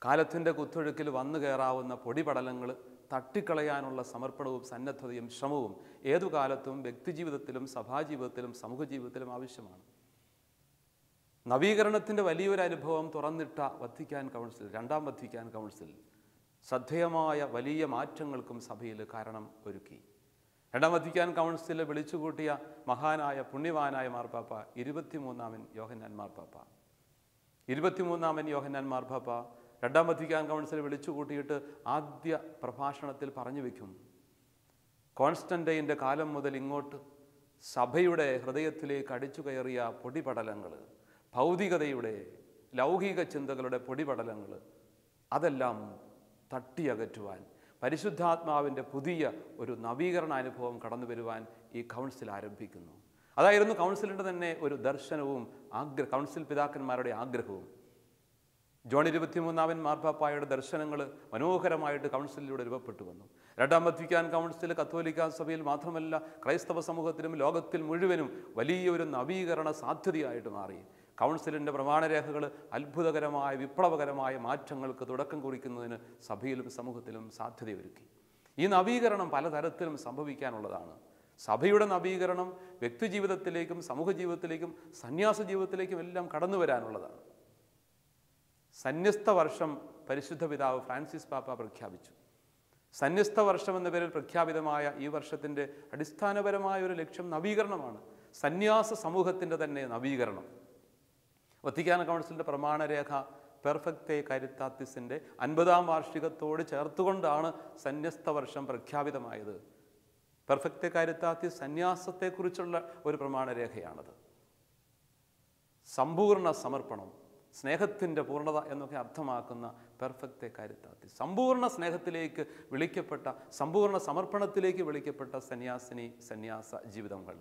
കാലത്തിൻ്റെ കുത്തൊഴുക്കിൽ വന്നു കയറാവുന്ന പൊടിപടലങ്ങൾ തട്ടിക്കളയാനുള്ള സമർപ്പണവും സന്നദ്ധതയും ശ്രമവും ഏതു കാലത്തും വ്യക്തിജീവിതത്തിലും സഭാജീവിതത്തിലും സമൂഹജീവിതത്തിലും ആവശ്യമാണ്. നവീകരണത്തിൻ്റെ വലിയൊരു അനുഭവം തുറന്നിട്ട വത്തിക്കാൻ കൗൺസിൽ, രണ്ടാം വത്തിക്കാൻ കൗൺസിൽ ശ്രദ്ധേയമായ വലിയ മാറ്റങ്ങൾക്കും സഭയിൽ കാരണം ഒരുക്കി. രണ്ടാം വത്തിക്കാൻ കൗൺസിൽ വിളിച്ചുകൂട്ടിയ മഹാനായ പുണ്യവാനായ മാർപ്പാപ്പ 23-ാമൻ യോഹന്നാൻ മാർപ്പാപ്പ. 23-ാമൻ യോഹന്നാൻ മാർപ്പാപ്പ രണ്ടാം വത്തിക്കാൻ കൗൺസിൽ വിളിച്ചുകൂട്ടിയിട്ട് ആദ്യ പ്രഭാഷണത്തിൽ പറഞ്ഞു വയ്ക്കും, കോൺസ്റ്റന്റൈൻ്റെ കാലം മുതൽ ഇങ്ങോട്ട് സഭയുടെ ഹൃദയത്തിലേക്ക് അടിച്ചു കയറിയ പൊടിപടലങ്ങൾ, ഭൗതികതയുടെ ലൗകിക ചിന്തകളുടെ പൊടിപടലങ്ങൾ, അതെല്ലാം തട്ടിയകറ്റുവാൻ പരിശുദ്ധാത്മാവിൻ്റെ പുതിയ ഒരു നവീകരണ അനുഭവം കടന്നു വരുവാൻ ഈ കൗൺസിൽ ആരംഭിക്കുന്നു. അതായിരുന്നു കൗൺസിലിൻ്റെ തന്നെ ഒരു ദർശനവും കൗൺസിൽ പിതാക്കന്മാരുടെ ആഗ്രഹവും. ജോൺ 23-ാമൻ മാർപ്പാപ്പായുടെ ദർശനങ്ങൾ മനോഹരമായിട്ട് കൗൺസിലിലൂടെ രൂപപ്പെട്ടു വന്നു. രണ്ടാം വത്തിക്കാൻ കൗൺസിൽ കത്തോലിക്ക സഭയിൽ മാത്രമല്ല ക്രൈസ്തവ സമൂഹത്തിലും ലോകത്തിൽ മുഴുവനും വലിയൊരു നവീകരണ സാധ്യതയായിട്ട് മാറി. കൗൺസിലിൻ്റെ പ്രമാണരേഖകൾ അത്ഭുതകരമായ വിപ്ലവകരമായ മാറ്റങ്ങൾക്ക് തുടക്കം കുറിക്കുന്നതിന് സഭയിലും സമൂഹത്തിലും സാധ്യതയൊരുക്കി. ഈ നവീകരണം പലതരത്തിലും സംഭവിക്കാനുള്ളതാണ്. സഭയുടെ നവീകരണം വ്യക്തിജീവിതത്തിലേക്കും സമൂഹ ജീവിതത്തിലേക്കും സന്യാസ ജീവിതത്തിലേക്കും എല്ലാം കടന്നു വരാനുള്ളതാണ്. സന്യസ്ത വർഷം പരിശുദ്ധ പിതാവ് ഫ്രാൻസിസ് പാപ്പ പ്രഖ്യാപിച്ചു. സന്യസ്ത വർഷം എന്ന പേരിൽ പ്രഖ്യാപിതമായ ഈ വർഷത്തിൻ്റെ അടിസ്ഥാനപരമായ ഒരു ലക്ഷ്യം നവീകരണമാണ്. സന്യാസ സമൂഹത്തിൻ്റെ തന്നെ നവീകരണം. വത്തിക്കാൻ കൗൺസിലിൻ്റെ പ്രമാണരേഖ പെർഫെക്തെ കാരിത്താത്തിസിൻ്റെ 50-ാം വാർഷികത്തോട് ചേർത്തുകൊണ്ടാണ് സന്യസ്ത വർഷം പ്രഖ്യാപിതമായത്. പെർഫെക്തെ കാരിത്താത്തിസ് സന്യാസത്തെക്കുറിച്ചുള്ള ഒരു പ്രമാണരേഖയാണത്. സമ്പൂർണ്ണ സമർപ്പണം, സ്നേഹത്തിൻ്റെ പൂർണ്ണത എന്നൊക്കെ അർത്ഥമാക്കുന്ന പെർഫെക്തെ കാരിത്താത്തിസ്, സമ്പൂർണ്ണ സ്നേഹത്തിലേക്ക് വിളിക്കപ്പെട്ട, സമ്പൂർണ്ണ സമർപ്പണത്തിലേക്ക് വിളിക്കപ്പെട്ട സന്യാസ ജീവിതങ്ങൾ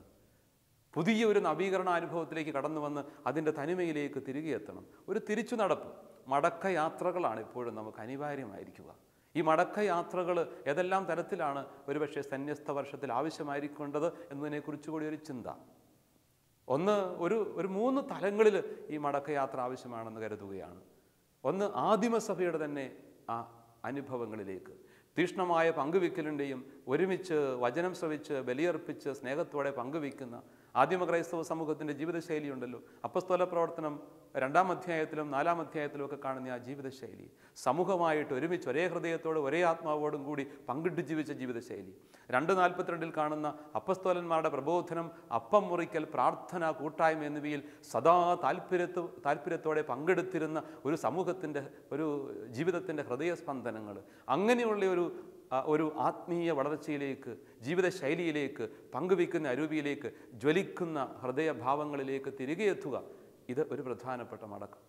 പുതിയ ഒരു നവീകരണ അനുഭവത്തിലേക്ക് കടന്നു വന്ന് അതിൻ്റെ തനിമയിലേക്ക് തിരികെ എത്തണം. ഒരു തിരിച്ചു നടപ്പ്, മടക്കയാത്രകളാണ് ഇപ്പോഴും നമുക്ക് അനിവാര്യമായിരിക്കുക. ഈ മടക്കയാത്രകൾ ഏതെല്ലാം തരത്തിലാണ് ഒരുപക്ഷെ സന്യസ്ത വർഷത്തിൽ ആവശ്യമായിരിക്കേണ്ടത് എന്നതിനെക്കുറിച്ച് കൂടി ഒരു ചിന്ത. ഒന്ന്, ഒരു 3 തലങ്ങളിൽ ഈ മടക്കയാത്ര ആവശ്യമാണെന്ന് കരുതുകയാണ്. ഒന്ന്, ആദിമസഭയുടെ തന്നെ ആ അനുഭവങ്ങളിലേക്ക് തീക്ഷ്ണമായ പങ്കുവെക്കലിൻ്റെയും ഒരുമിച്ച് വചനം ശ്രവിച്ച് ബലിയർപ്പിച്ച് സ്നേഹത്തോടെ പങ്കുവെക്കുന്ന ആദിമ ക്രൈസ്തവ സമൂഹത്തിൻ്റെ ജീവിതശൈലി ഉണ്ടല്ലോ. അപ്പസ്തോല പ്രവർത്തനം 2-ാം അധ്യായത്തിലും 4-ാം അധ്യായത്തിലും ഒക്കെ കാണുന്ന ആ ജീവിതശൈലി, സമൂഹമായിട്ട് ഒരുമിച്ച് ഒരേ ഹൃദയത്തോട് ഒരേ ആത്മാവോടും കൂടി പങ്കിട്ട് ജീവിച്ച ജീവിതശൈലി. 2:42 കാണുന്ന അപ്പസ്തോലന്മാരുടെ പ്രബോധനം, അപ്പം മുറിക്കൽ, പ്രാർത്ഥന, കൂട്ടായ്മ എന്നിവയിൽ സദാ താല്പര്യത്തോടെ പങ്കെടുത്തിരുന്ന ഒരു സമൂഹത്തിൻ്റെ ഒരു ജീവിതത്തിൻ്റെ ഹൃദയസ്പന്ദനങ്ങൾ, അങ്ങനെയുള്ള ഒരു ആത്മീയ വളർച്ചയിലേക്ക്, ജീവിതശൈലിയിലേക്ക്, പങ്കുവയ്ക്കുന്ന അരൂപിയിലേക്ക്, ജ്വലിക്കുന്ന ഹൃദയഭാവങ്ങളിലേക്ക് തിരികെ എത്തുക, ഇത് ഒരു പ്രധാനപ്പെട്ട മടക്കം.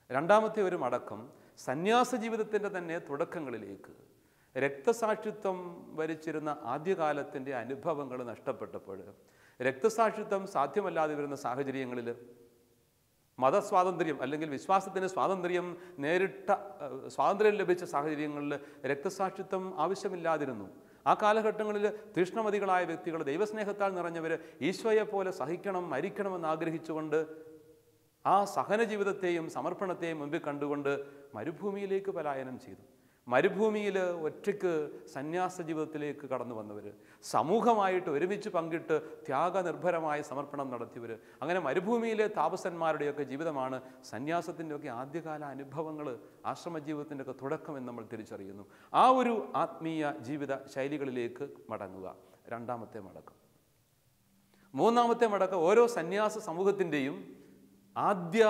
രണ്ടാമത്തെ ഒരു മടക്കം സന്യാസ ജീവിതത്തിൻ്റെ തന്നെ തുടക്കങ്ങളിലേക്ക്. രക്തസാക്ഷിത്വം വരിച്ചിരുന്ന ആദ്യകാലത്തിൻ്റെ അനുഭവങ്ങൾ നഷ്ടപ്പെട്ടപ്പോൾ, രക്തസാക്ഷിത്വം സാധ്യമല്ലാതെ വരുന്ന സാഹചര്യങ്ങളിൽ, മതസ്വാതന്ത്ര്യം അല്ലെങ്കിൽ വിശ്വാസത്തിന് സ്വാതന്ത്ര്യം ലഭിച്ച സാഹചര്യങ്ങളിൽ രക്തസാക്ഷിത്വം ആവശ്യമില്ലാതിരുന്നു. ആ കാലഘട്ടങ്ങളിൽ തീഷ്ണമതികളായ വ്യക്തികൾ, ദൈവസ്നേഹത്താൽ നിറഞ്ഞവർ, ഈശോയെ പോലെ സഹിക്കണം, മരിക്കണമെന്ന് ആഗ്രഹിച്ചുകൊണ്ട് ആ സഹന ജീവിതത്തെയും സമർപ്പണത്തെയും മുമ്പിൽ കണ്ടുകൊണ്ട് മരുഭൂമിയിലേക്ക് പലായനം ചെയ്തു. മരുഭൂമിയിൽ ഒറ്റയ്ക്ക് സന്യാസ ജീവിതത്തിലേക്ക് കടന്നു വന്നവർ, സമൂഹമായിട്ട് ഒരുമിച്ച് പങ്കിട്ട് ത്യാഗനിർഭരമായ സമർപ്പണം നടത്തിയവർ, അങ്ങനെ മരുഭൂമിയിലെ താപസന്മാരുടെയൊക്കെ ജീവിതമാണ് സന്യാസത്തിൻ്റെയൊക്കെ ആദ്യകാല അനുഭവങ്ങൾ, ആശ്രമജീവിതത്തിൻ്റെയൊക്കെ തുടക്കം എന്ന് നമ്മൾ തിരിച്ചറിയുന്നു. ആ ഒരു ആത്മീയ ജീവിത ശൈലികളിലേക്ക് മടങ്ങുക, രണ്ടാമത്തെ മടക്കം. മൂന്നാമത്തെ മടക്കം ഓരോ സന്യാസ സമൂഹത്തിൻ്റെയും ആദ്യ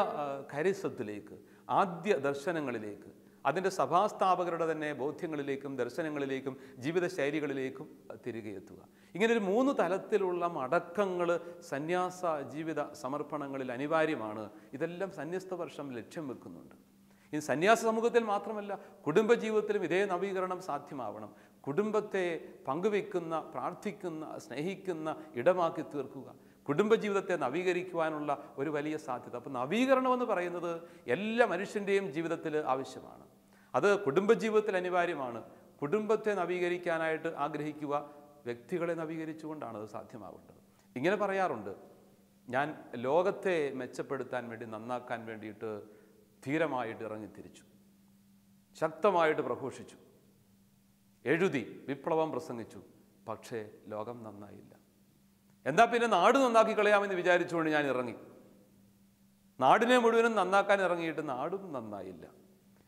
കരിസത്തിലേക്ക്, ആദ്യ ദർശനങ്ങളിലേക്ക്, അതിൻ്റെ സഭാസ്ഥാപകരുടെ തന്നെ ബോധ്യങ്ങളിലേക്കും ദർശനങ്ങളിലേക്കും ജീവിതശൈലികളിലേക്കും തിരികെ എത്തുക. ഇങ്ങനൊരു 3 തലത്തിലുള്ള മടക്കങ്ങൾ സന്യാസ ജീവിത സമർപ്പണങ്ങളിൽ അനിവാര്യമാണ്. ഇതെല്ലാം സന്യസ്ത വർഷം ലക്ഷ്യം വെക്കുന്നുണ്ട്. ഈ സന്യാസ സമൂഹത്തിൽ മാത്രമല്ല, കുടുംബജീവിതത്തിലും ഇതേ നവീകരണം സാധ്യമാവണം. കുടുംബത്തെ പങ്കുവെക്കുന്ന, പ്രാർത്ഥിക്കുന്ന, സ്നേഹിക്കുന്ന ഇടമാക്കി തീർക്കുക, കുടുംബജീവിതത്തെ നവീകരിക്കുവാനുള്ള ഒരു വലിയ സാധ്യത. അപ്പോൾ നവീകരണം എന്ന് പറയുന്നത് എല്ലാ മനുഷ്യൻ്റെയും ജീവിതത്തിൽ ആവശ്യമാണ്. അത് കുടുംബജീവിതത്തിൽ അനിവാര്യമാണ്, കുടുംബത്തെ നവീകരിക്കാനായിട്ട് ആഗ്രഹിക്കുക, വ്യക്തികളെ നവീകരിച്ചുകൊണ്ടാണ് അത് സാധ്യമാവേണ്ടത്. ഇങ്ങനെ പറയാറുണ്ട്, ഞാൻ ലോകത്തെ മെച്ചപ്പെടുത്താൻ വേണ്ടി, നന്നാക്കാൻ വേണ്ടിയിട്ട് ധീരമായിട്ട് ഇറങ്ങിത്തിരിച്ചു, ശക്തമായിട്ട് പ്രഘോഷിച്ചു, എഴുതി, വിപ്ലവം പ്രസംഗിച്ചു, പക്ഷേ ലോകം നന്നായില്ല. എന്താ പിന്നെ നാട് നന്നാക്കി കളയാമെന്ന് വിചാരിച്ചുകൊണ്ട് ഞാൻ ഇറങ്ങി. നാടിനെ മുഴുവനും നന്നാക്കാൻ ഇറങ്ങിയിട്ട് നാടും നന്നായില്ല.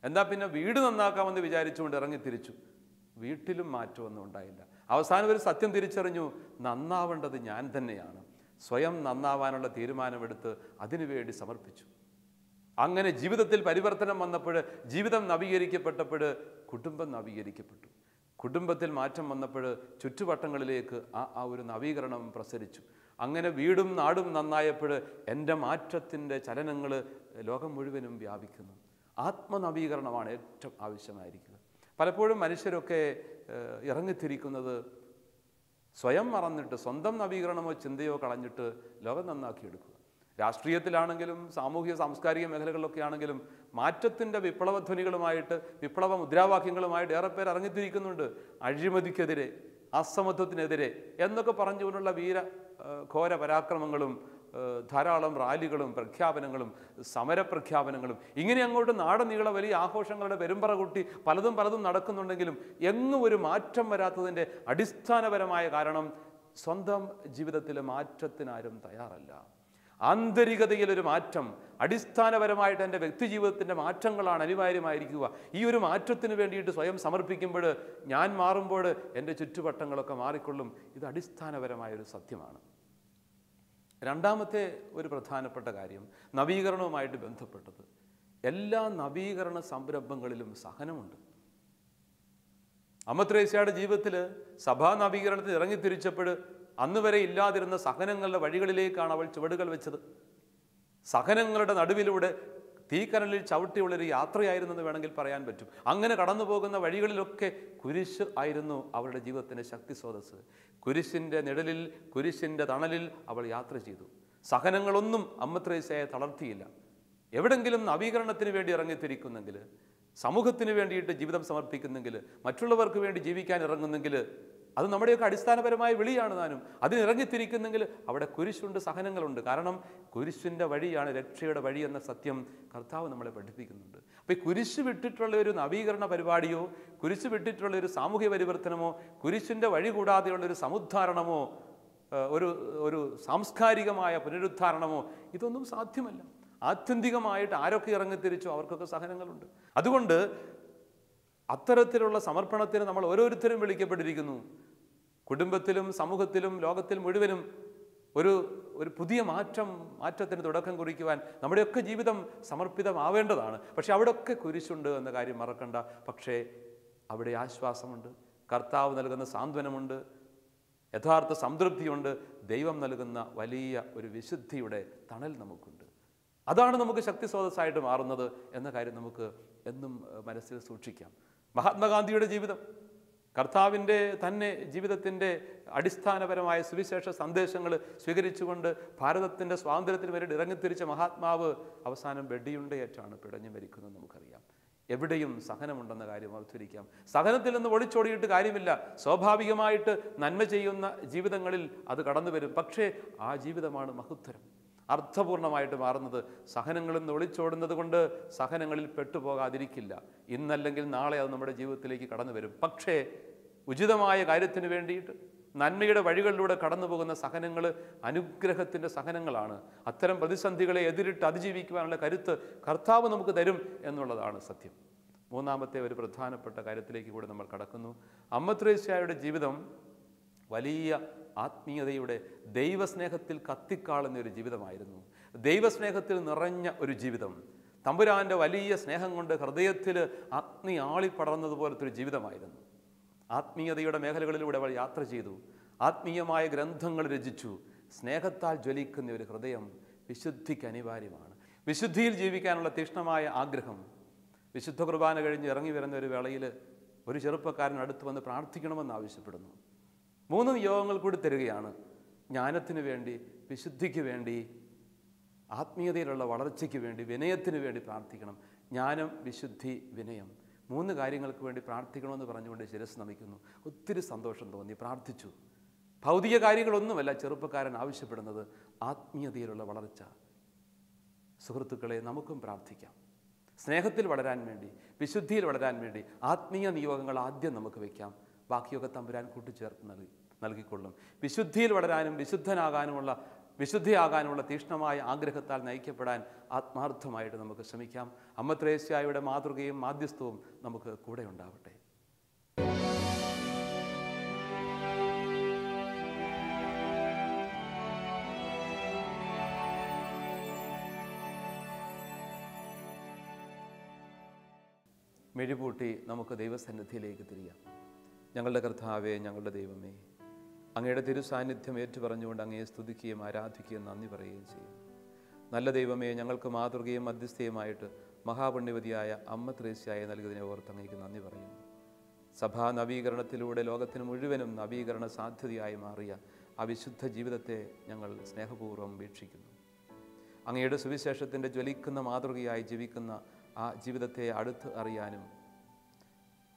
എന്താ പിന്നെ വീട് നന്നാക്കാമെന്ന് വിചാരിച്ചുകൊണ്ട് ഇറങ്ങിത്തിരിച്ചു, വീട്ടിലും മാറ്റമൊന്നും ഉണ്ടായില്ല. അവസാനം ഒരു സത്യം തിരിച്ചറിഞ്ഞു, നന്നാവേണ്ടത് ഞാൻ തന്നെയാണ്. സ്വയം നന്നാവാനുള്ള തീരുമാനമെടുത്ത് അതിനുവേണ്ടി സമർപ്പിച്ചു. അങ്ങനെ ജീവിതത്തിൽ പരിവർത്തനം വന്നപ്പോൾ, ജീവിതം നവീകരിക്കപ്പെട്ടപ്പോൾ കുടുംബം നവീകരിക്കപ്പെട്ടു. കുടുംബത്തിൽ മാറ്റം വന്നപ്പോൾ ചുറ്റുവട്ടങ്ങളിലേക്ക് ആ ഒരു നവീകരണം പ്രസരിച്ചു. അങ്ങനെ വീടും നാടും നന്നായപ്പോൾ എൻ്റെ മാറ്റത്തിൻ്റെ ചലനങ്ങൾ ലോകം മുഴുവനും വ്യാപിക്കുന്നു. ആത്മനവീകരണമാണ് ഏറ്റവും ആവശ്യമായിരിക്കുക. പലപ്പോഴും മനുഷ്യരൊക്കെ ഇറങ്ങിത്തിരിക്കുന്നത് സ്വയം മറന്നിട്ട്, സ്വന്തം നവീകരണമോ ചിന്തയോ കളഞ്ഞിട്ട് ലോകം നന്നാക്കിയെടുക്കുക. രാഷ്ട്രീയത്തിലാണെങ്കിലും സാമൂഹിക സാംസ്കാരിക മേഖലകളിലൊക്കെ ആണെങ്കിലും മാറ്റത്തിൻ്റെ വിപ്ലവധ്വനികളുമായിട്ട്, വിപ്ലവ മുദ്രാവാക്യങ്ങളുമായിട്ട് ഏറെ പേർ ഇറങ്ങിത്തിരിക്കുന്നുണ്ട്. അഴിമതിക്കെതിരെ, അസമത്വത്തിനെതിരെ എന്നൊക്കെ പറഞ്ഞുകൊണ്ടുള്ള ഘോര പരാക്രമങ്ങളും ധാരാളം റാലികളും പ്രഖ്യാപനങ്ങളും സമരപ്രഖ്യാപനങ്ങളും ഇങ്ങനെ അങ്ങോട്ട് നാടനീള വലിയ ആഘോഷങ്ങളുടെ പെരുമ്പറ കൂട്ടി പലതും നടക്കുന്നുണ്ടെങ്കിലും എങ്ങും ഒരു മാറ്റം വരാത്തതിൻ്റെ അടിസ്ഥാനപരമായ കാരണം സ്വന്തം ജീവിതത്തിലെ മാറ്റത്തിനാരും തയ്യാറല്ല. ആന്തരികതയിലൊരു മാറ്റം, അടിസ്ഥാനപരമായിട്ട് എൻ്റെ വ്യക്തി ജീവിതത്തിൻ്റെ മാറ്റങ്ങളാണ് അനിവാര്യമായിരിക്കുക. ഈ ഒരു മാറ്റത്തിന് വേണ്ടിയിട്ട് സ്വയം സമർപ്പിക്കുമ്പോൾ, ഞാൻ മാറുമ്പോൾ എൻ്റെ ചുറ്റുവട്ടങ്ങളൊക്കെ മാറിക്കൊള്ളും. ഇത് അടിസ്ഥാനപരമായൊരു സത്യമാണ്. രണ്ടാമത്തെ ഒരു പ്രധാനപ്പെട്ട കാര്യം നവീകരണവുമായിട്ട് ബന്ധപ്പെട്ടത്, എല്ലാ നവീകരണ സംരംഭങ്ങളിലും സഹനമുണ്ട്. അമ്മ ത്രേസ്യയുടെ ജീവിതത്തിൽ സഭാ നവീകരണത്തിൽ ഇറങ്ങിത്തിരിച്ചപ്പോൾ അന്ന് വരെ ഇല്ലാതിരുന്ന സഹനങ്ങളുടെ വഴികളിലേക്കാണ് അവൾ ചുവടുകൾ വെച്ചത്. സഹനങ്ങളുടെ നടുവിലൂടെ തീക്കനലിൽ ചവിട്ടിയുള്ളൊരു യാത്രയായിരുന്നെന്ന് വേണമെങ്കിൽ പറയാൻ പറ്റും. അങ്ങനെ കടന്നു പോകുന്ന വഴികളിലൊക്കെ കുരിശ് ആയിരുന്നു അവളുടെ ജീവിതത്തിൻ്റെ ശക്തി സ്രോതസ്സ്. കുരിശിൻ്റെ നിഴലിൽ, കുരിശിൻ്റെ തണലിൽ അവൾ യാത്ര ചെയ്തു. സഹനങ്ങളൊന്നും അമ്മ ത്രേസ്യയെ തളർത്തിയില്ല. എവിടെങ്കിലും നവീകരണത്തിന് വേണ്ടി ഇറങ്ങിത്തിരിക്കുന്നെങ്കിൽ, സമൂഹത്തിന് വേണ്ടിയിട്ട് ജീവിതം സമർപ്പിക്കുന്നെങ്കിൽ, മറ്റുള്ളവർക്ക് വേണ്ടി ജീവിക്കാൻ ഇറങ്ങുന്നെങ്കിൽ, അത് നമ്മുടെയൊക്കെ അടിസ്ഥാനപരമായ വിളിയാണ്. താനും അതിനിറങ്ങിത്തിരിക്കുന്നെങ്കിൽ അവിടെ കുരിശുണ്ട്, സഹനങ്ങളുണ്ട്. കാരണം കുരിശിൻ്റെ വഴിയാണ് രക്ഷയുടെ വഴി എന്ന സത്യം കർത്താവ് നമ്മളെ പഠിപ്പിക്കുന്നുണ്ട്. അപ്പോൾ ഈ കുരിശ് വിട്ടിട്ടുള്ള ഒരു നവീകരണ പരിപാടിയോ, കുരിശ് വിട്ടിട്ടുള്ള ഒരു സാമൂഹ്യ പരിവർത്തനമോ, കുരിശിൻ്റെ വഴി കൂടാതെയുള്ളൊരു സമുദ്ധാരണമോ, ഒരു സാംസ്കാരികമായ പുനരുദ്ധാരണമോ ഇതൊന്നും സാധ്യമല്ല. ആത്യന്തികമായിട്ട് ആരൊക്കെ ഇറങ്ങിത്തിരിച്ചോ അവർക്കൊക്കെ സഹനങ്ങളുണ്ട്. അതുകൊണ്ട് അത്തരത്തിലുള്ള സമർപ്പണത്തിന് നമ്മൾ ഓരോരുത്തരും വിളിക്കപ്പെട്ടിരിക്കുന്നു. കുടുംബത്തിലും സമൂഹത്തിലും ലോകത്തിൽ മുഴുവനും ഒരു പുതിയ മാറ്റത്തിന് തുടക്കം കുറിക്കുവാൻ നമ്മുടെയൊക്കെ ജീവിതം സമർപ്പിതമാവേണ്ടതാണ്. പക്ഷെ അവിടെയൊക്കെ കുരിശുണ്ട് എന്ന കാര്യം മറക്കണ്ട. പക്ഷേ അവിടെ ആശ്വാസമുണ്ട്, കർത്താവ് നൽകുന്ന സാന്ത്വനമുണ്ട്, യഥാർത്ഥ സംതൃപ്തിയുണ്ട്, ദൈവം നൽകുന്ന വലിയ ഒരു വിശുദ്ധിയുടെ തണൽ നമുക്കുണ്ട്. അതാണ് നമുക്ക് ശക്തി സ്രോതസ്സായിട്ട് മാറുന്നത് എന്ന കാര്യം നമുക്ക് എന്നും മനസ്സിൽ സൂക്ഷിക്കാം. മഹാത്മാഗാന്ധിയുടെ ജീവിതം, കർത്താവിൻ്റെ തന്നെ ജീവിതത്തിൻ്റെ അടിസ്ഥാനപരമായ സുവിശേഷ സന്ദേശങ്ങൾ സ്വീകരിച്ചുകൊണ്ട് ഭാരതത്തിൻ്റെ സ്വാതന്ത്ര്യത്തിന് വേണ്ടി ഇറങ്ങിത്തിരിച്ച മഹാത്മാവ് അവസാനം വെടിയുണ്ടയേറ്റാണ് പിടഞ്ഞു മരിക്കുന്നത് നമുക്കറിയാം. എവിടെയും സഹനമുണ്ടെന്ന കാര്യം ഓർത്തിരിക്കാം. സഹനത്തിൽ നിന്ന് ഒളിച്ചോടിയിട്ട് കാര്യമില്ല. സ്വാഭാവികമായിട്ട് നന്മ ചെയ്യുന്ന ജീവിതങ്ങളിൽ അത് കടന്നു വരും. പക്ഷേ ആ ജീവിതമാണ് മഹുത്തരം, അർത്ഥപൂർണമായിട്ട് മാറുന്നത്. സഹനങ്ങളിൽ നിന്ന് ഒളിച്ചോടുന്നത് കൊണ്ട് സഹനങ്ങളിൽ പെട്ടുപോകാതിരിക്കില്ല. ഇന്നല്ലെങ്കിൽ നാളെ അത് നമ്മുടെ ജീവിതത്തിലേക്ക് കടന്നു വരും. പക്ഷേ ഉചിതമായ കാര്യത്തിന് വേണ്ടിയിട്ട് നന്മയുടെ വഴികളിലൂടെ കടന്നു പോകുന്ന സഹനങ്ങൾ അനുഗ്രഹത്തിൻ്റെ സഹനങ്ങളാണ്. അത്തരം പ്രതിസന്ധികളെ എതിരിട്ട് അതിജീവിക്കുവാനുള്ള കരുത്ത് കർത്താവ് നമുക്ക് തരും എന്നുള്ളതാണ് സത്യം. മൂന്നാമത്തെ ഒരു പ്രധാനപ്പെട്ട കാര്യത്തിലേക്ക് കൂടി നമ്മൾ കടക്കുന്നു. അമ്മ ത്രേസ്യയുടെ ജീവിതം വലിയ ആത്മീയതയുടെ, ദൈവസ്നേഹത്തിൽ കത്തിക്കാളുന്ന ഒരു ജീവിതമായിരുന്നു. ദൈവസ്നേഹത്തിൽ നിറഞ്ഞ ഒരു ജീവിതം, തമ്പുരാൻ്റെ വലിയ സ്നേഹം കൊണ്ട് ഹൃദയത്തിൽ അഗ്നി ആളിപ്പടർന്നതുപോലത്തെ ഒരു ജീവിതമായിരുന്നു. ആത്മീയതയുടെ മേഖലകളിലൂടെ അവൾ യാത്ര ചെയ്തു, ആത്മീയമായ ഗ്രന്ഥങ്ങൾ രചിച്ചു. സ്നേഹത്താൽ ജ്വലിക്കുന്ന ഒരു ഹൃദയം വിശുദ്ധിക്ക് അനിവാര്യമാണ്. വിശുദ്ധിയിൽ ജീവിക്കാനുള്ള തീക്ഷ്ണമായ ആഗ്രഹം. വിശുദ്ധ കുർബാന കഴിഞ്ഞ് ഇറങ്ങി വരുന്ന ഒരു വേളയിൽ ഒരു ചെറുപ്പക്കാരൻ അടുത്ത് വന്ന് പ്രാർത്ഥിക്കണമെന്ന് ആവശ്യപ്പെടുന്നു. 3 നിയോഗങ്ങൾ കൂടി തരികയാണ്. ജ്ഞാനത്തിന് വേണ്ടി, വിശുദ്ധിക്ക് വേണ്ടി, ആത്മീയതയിലുള്ള വളർച്ചയ്ക്ക് വേണ്ടി, വിനയത്തിന് വേണ്ടി പ്രാർത്ഥിക്കണം. ജ്ഞാനം, വിശുദ്ധി, വിനയം 3 കാര്യങ്ങൾക്ക് വേണ്ടി പ്രാർത്ഥിക്കണമെന്ന് പറഞ്ഞുകൊണ്ട് ശിരസ് നമിക്കുന്നു. ഒത്തിരി സന്തോഷം തോന്നി, പ്രാർത്ഥിച്ചു. ഭൗതിക കാര്യങ്ങളൊന്നുമല്ല ചെറുപ്പക്കാരൻ ആവശ്യപ്പെടുന്നത്, ആത്മീയതയിലുള്ള വളർച്ച. സുഹൃത്തുക്കളെ, നമുക്കും പ്രാർത്ഥിക്കാം. സ്നേഹത്തിൽ വളരാൻ വേണ്ടി, വിശുദ്ധിയിൽ വളരാൻ വേണ്ടി ആത്മീയ നിയോഗങ്ങൾ ആദ്യം നമുക്ക് വയ്ക്കാം. ബാക്കിയൊക്കെ തമ്പുരാൻ കൂട്ടിച്ചേർത്ത് നൽകിക്കൊള്ളും. വിശുദ്ധിയിൽ വളരാനും വിശുദ്ധിയാകാനുള്ള തീക്ഷ്ണമായ ആഗ്രഹത്താൽ നയിക്കപ്പെടാൻ ആത്മാർത്ഥമായിട്ട് നമുക്ക് ശ്രമിക്കാം. അമ്മ ത്രേസ്യായുടെ മാതൃകയും മാധ്യസ്ഥവും നമുക്ക് കൂടെ ഉണ്ടാവട്ടെ. മെഴിപൂട്ടി നമുക്ക് ദൈവസന്നിധിയിലേക്ക് തിരിയാം. ഞങ്ങളുടെ കർത്താവേ, ഞങ്ങളുടെ ദൈവമേ, അങ്ങയുടെ തിരുസാന്നിധ്യം ഏറ്റുപറഞ്ഞുകൊണ്ട് അങ്ങയെ സ്തുതിക്കുകയും ആരാധിക്കുകയും നന്ദി പറയുകയും ചെയ്യും. നല്ല ദൈവമേ, ഞങ്ങൾക്ക് മാതൃകയും മധ്യസ്ഥയുമായിട്ട് മഹാപുണ്യവതിയായ അമ്മ ത്രേസ്യായെ നൽകിയതിനെ ഓർത്ത് അങ്ങേക്ക് നന്ദി പറയുന്നു. സഭാ നവീകരണത്തിലൂടെ ലോകത്തിന് മുഴുവനും നവീകരണ സാധ്യതയായി മാറിയ ആ വിശുദ്ധ ജീവിതത്തെ ഞങ്ങൾ സ്നേഹപൂർവ്വം വീക്ഷിക്കുന്നു. അങ്ങയുടെ സുവിശേഷത്തിൻ്റെ ജ്വലിക്കുന്ന മാതൃകയായി ജീവിക്കുന്ന ആ ജീവിതത്തെ അടുത്ത് അറിയാനും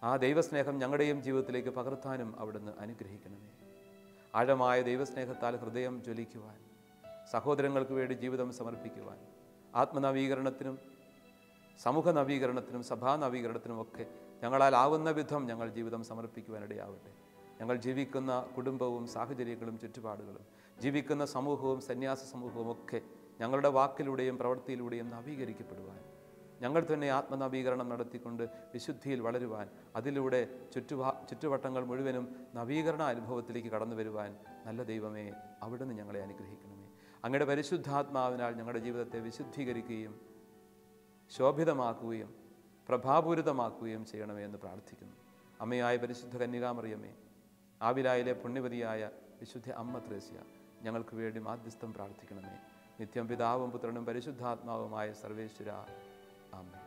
ആ ദൈവസ്നേഹം ഞങ്ങളുടെയും ജീവിതത്തിലേക്ക് പകർത്താനും അവിടുന്ന് അനുഗ്രഹിക്കണമേ. ആഴമായ ദൈവസ്നേഹത്താൽ ഹൃദയം ജ്വലിക്കുവാൻ, സഹോദരങ്ങൾക്ക് വേണ്ടി ജീവിതം സമർപ്പിക്കുവാൻ, ആത്മനവീകരണത്തിനും സമൂഹ നവീകരണത്തിനും സഭാ നവീകരണത്തിനും ഒക്കെ ഞങ്ങളാലാവുന്ന വിധം ഞങ്ങൾ ജീവിതം സമർപ്പിക്കുവാനിടയാവട്ടെ. ഞങ്ങൾ ജീവിക്കുന്ന കുടുംബവും സാഹചര്യങ്ങളും ചുറ്റുപാടുകളും, ജീവിക്കുന്ന സമൂഹവും സന്യാസ സമൂഹവും ഒക്കെ ഞങ്ങളുടെ വാക്കിലൂടെയും പ്രവൃത്തിയിലൂടെയും നവീകരിക്കപ്പെടുവാൻ, ഞങ്ങൾ തന്നെ ആത്മനവീകരണം നടത്തിക്കൊണ്ട് വിശുദ്ധിയിൽ വളരുവാൻ, അതിലൂടെ ചുറ്റുവട്ടങ്ങൾ മുഴുവനും നവീകരണ അനുഭവത്തിലേക്ക് കടന്നു വരുവാൻ നല്ല ദൈവമേ, അവിടുന്ന് ഞങ്ങളെ അനുഗ്രഹിക്കണമേ. അങ്ങയുടെ പരിശുദ്ധാത്മാവിനാൽ ഞങ്ങളുടെ ജീവിതത്തെ വിശുദ്ധീകരിക്കുകയും ശോഭിതമാക്കുകയും പ്രഭാപൂരിതമാക്കുകയും ചെയ്യണമേ എന്ന് പ്രാർത്ഥിക്കുന്നു. അമ്മയായ പരിശുദ്ധ കന്യകാമറിയമേ, ആവിലായിലെ പുണ്യവതിയായ വിശുദ്ധ അമ്മ ത്രേസ്യ, ഞങ്ങൾക്ക് വേണ്ടി മാധ്യസ്ഥം പ്രാർത്ഥിക്കണമേ. നിത്യം പിതാവും പുത്രനും പരിശുദ്ധാത്മാവുമായ സർവേശ്വര. ആമേൻ.